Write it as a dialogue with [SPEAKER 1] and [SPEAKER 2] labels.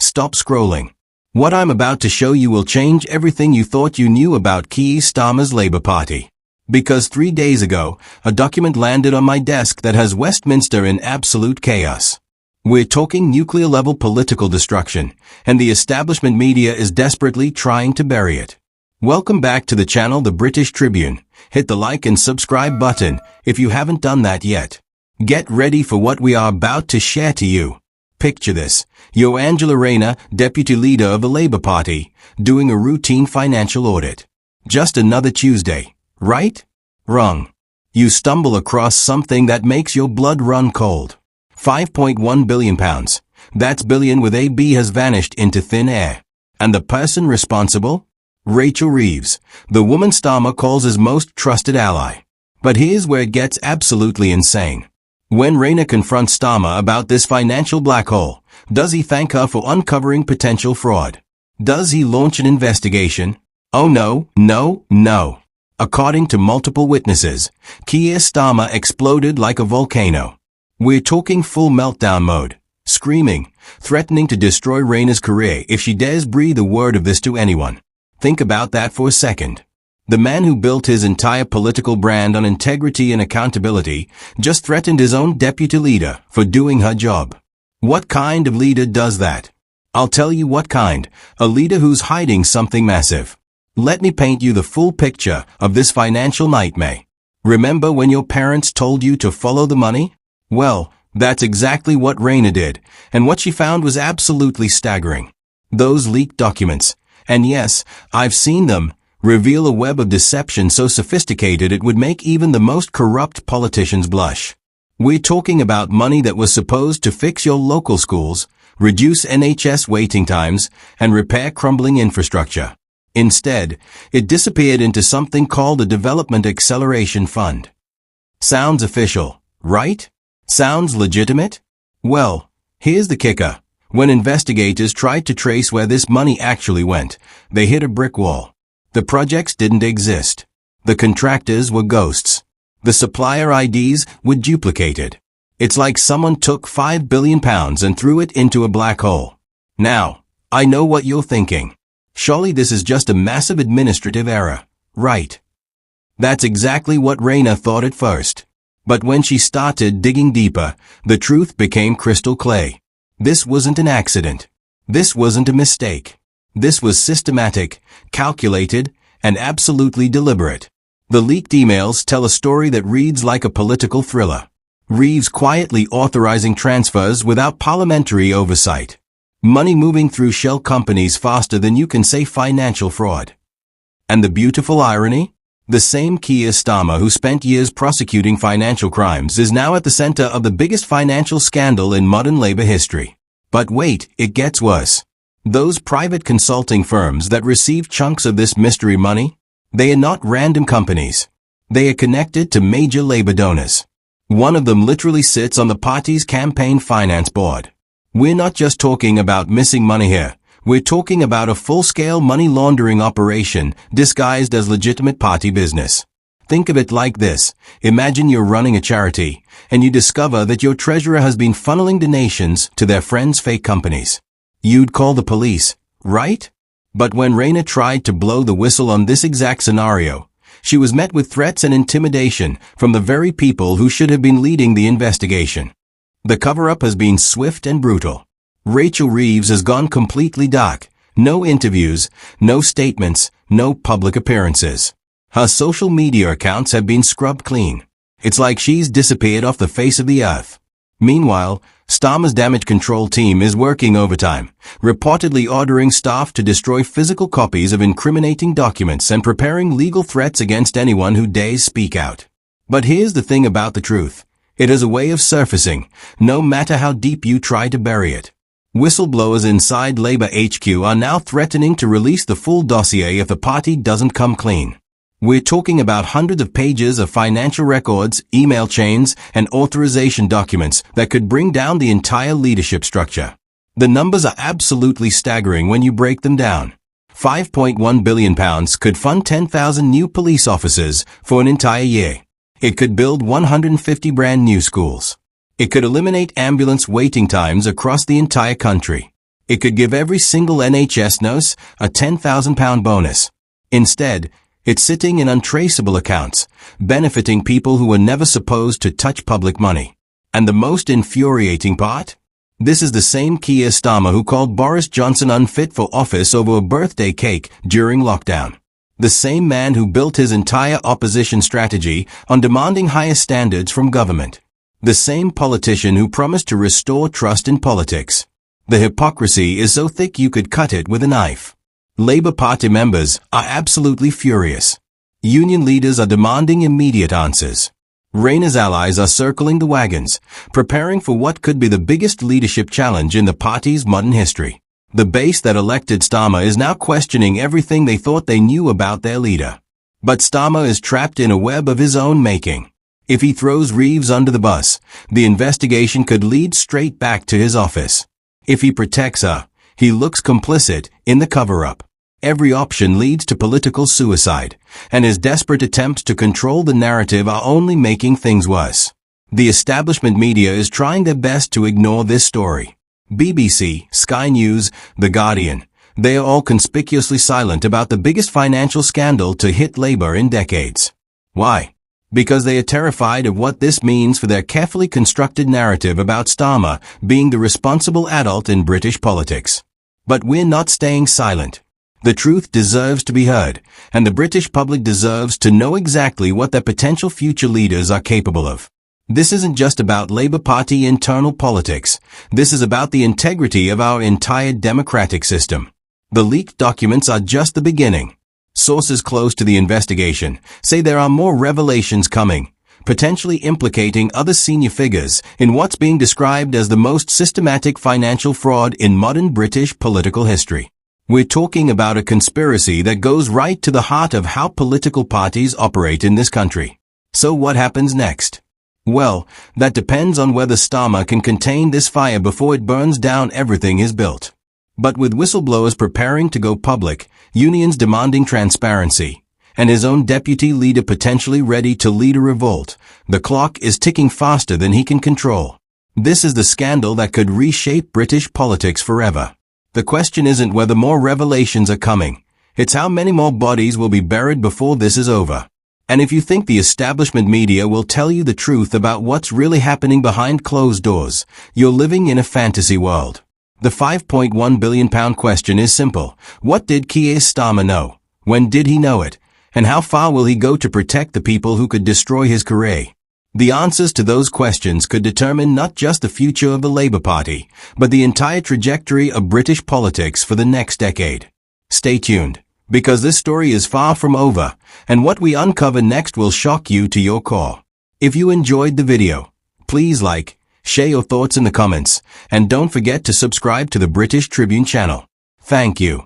[SPEAKER 1] Stop scrolling. What I'm about to show you will change everything you thought you knew about Keir Starmer's Labour Party. Because 3 days ago, a document landed on my desk that has Westminster in absolute chaos. We're talking nuclear-level political destruction, and the establishment media is desperately trying to bury it. Welcome back to the channel The British Tribune. Hit the like and subscribe button if you haven't done that yet. Get ready for what we are about to share to you. Picture this, you're Angela Rayner, Deputy Leader of the Labour Party, doing a routine financial audit. Just another Tuesday, right? Wrong. You stumble across something that makes your blood run cold. £5.1 billion. That's billion with a B has vanished into thin air. And the person responsible? Rachel Reeves, the woman Starmer calls his most trusted ally. But here's where it gets absolutely insane. When Rayner confronts Starmer about this financial black hole, does he thank her for uncovering potential fraud? Does he launch an investigation? Oh no. According to multiple witnesses, Keir Starmer exploded like a volcano. We're talking full meltdown mode, screaming, threatening to destroy Rayner's career if she dares breathe a word of this to anyone. Think about that for a second. The man who built his entire political brand on integrity and accountability just threatened his own deputy leader for doing her job. What kind of leader does that? I'll tell you what kind, a leader who's hiding something massive. Let me paint you the full picture of this financial nightmare. Remember when your parents told you to follow the money? Well, that's exactly what Rayner did, and what she found was absolutely staggering. Those leaked documents, and yes, I've seen them, reveal a web of deception so sophisticated it would make even the most corrupt politicians blush. We're talking about money that was supposed to fix your local schools, reduce NHS waiting times, and repair crumbling infrastructure. Instead, it disappeared into something called a Development Acceleration Fund. Sounds official, right? Sounds legitimate? Well, here's the kicker. When investigators tried to trace where this money actually went, they hit a brick wall. The projects didn't exist. The contractors were ghosts. The supplier IDs were duplicated. It's like someone took £5 billion and threw it into a black hole. Now, I know what you're thinking. Surely this is just a massive administrative error, right? That's exactly what Rayner thought at first. But when she started digging deeper, the truth became crystal clear. This wasn't an accident. This wasn't a mistake. This was systematic, calculated, and absolutely deliberate. The leaked emails tell a story that reads like a political thriller. Reeves quietly authorizing transfers without parliamentary oversight. Money moving through shell companies faster than you can say financial fraud. And the beautiful irony? The same Keir Starmer who spent years prosecuting financial crimes is now at the center of the biggest financial scandal in modern Labour history. But wait, it gets worse. Those private consulting firms that receive chunks of this mystery money, they are not random companies. They are connected to major Labour donors. One of them literally sits on the party's campaign finance board. We're not just talking about missing money here. We're talking about a full-scale money laundering operation disguised as legitimate party business. Think of it like this. Imagine you're running a charity, and you discover that your treasurer has been funneling donations to their friends' fake companies. You'd call the police, right? But when Rayner tried to blow the whistle on this exact scenario, she was met with threats and intimidation from the very people who should have been leading the investigation. The cover-up has been swift and brutal. Rachel Reeves has gone completely dark. No interviews, no statements, no public appearances. Her social media accounts have been scrubbed clean. It's like she's disappeared off the face of the earth. Meanwhile, Starmer's damage control team is working overtime, reportedly ordering staff to destroy physical copies of incriminating documents and preparing legal threats against anyone who dares speak out. But here's the thing about the truth. It has a way of surfacing, no matter how deep you try to bury it. Whistleblowers inside Labour HQ are now threatening to release the full dossier if the party doesn't come clean. We're talking about hundreds of pages of financial records, email chains, and authorization documents that could bring down the entire leadership structure. The numbers are absolutely staggering when you break them down. £5.1 billion could fund 10,000 new police officers for an entire year. It could build 150 brand new schools. It could eliminate ambulance waiting times across the entire country. It could give every single NHS nurse a £10,000 bonus. Instead, it's sitting in untraceable accounts, benefiting people who were never supposed to touch public money. And the most infuriating part? This is the same Keir Starmer who called Boris Johnson unfit for office over a birthday cake during lockdown. The same man who built his entire opposition strategy on demanding higher standards from government. The same politician who promised to restore trust in politics. The hypocrisy is so thick you could cut it with a knife. Labour Party members are absolutely furious. Union leaders are demanding immediate answers. Rayner's allies are circling the wagons, preparing for what could be the biggest leadership challenge in the party's modern history. The base that elected Starmer is now questioning everything they thought they knew about their leader. But Starmer is trapped in a web of his own making. If he throws Reeves under the bus, the investigation could lead straight back to his office. If he protects her, he looks complicit in the cover-up. Every option leads to political suicide, and his desperate attempts to control the narrative are only making things worse. The establishment media is trying their best to ignore this story. BBC, Sky News, The Guardian, they are all conspicuously silent about the biggest financial scandal to hit Labour in decades. Why? Because they are terrified of what this means for their carefully constructed narrative about Starmer being the responsible adult in British politics. But we're not staying silent. The truth deserves to be heard, and the British public deserves to know exactly what their potential future leaders are capable of. This isn't just about Labour Party internal politics. This is about the integrity of our entire democratic system. The leaked documents are just the beginning. Sources close to the investigation say there are more revelations coming, potentially implicating other senior figures in what's being described as the most systematic financial fraud in modern British political history. We're talking about a conspiracy that goes right to the heart of how political parties operate in this country. So what happens next? Well, that depends on whether Starmer can contain this fire before it burns down everything he's built. But with whistleblowers preparing to go public, unions demanding transparency, and his own deputy leader potentially ready to lead a revolt, the clock is ticking faster than he can control. This is the scandal that could reshape British politics forever. The question isn't whether more revelations are coming. It's how many more bodies will be buried before this is over. And if you think the establishment media will tell you the truth about what's really happening behind closed doors, you're living in a fantasy world. The £5.1 billion question is simple. What did Keir Starmer know? When did he know it? And how far will he go to protect the people who could destroy his career? The answers to those questions could determine not just the future of the Labour Party, but the entire trajectory of British politics for the next decade. Stay tuned, because this story is far from over, and what we uncover next will shock you to your core. If you enjoyed the video, please like, share your thoughts in the comments, and don't forget to subscribe to the British Tribune channel. Thank you.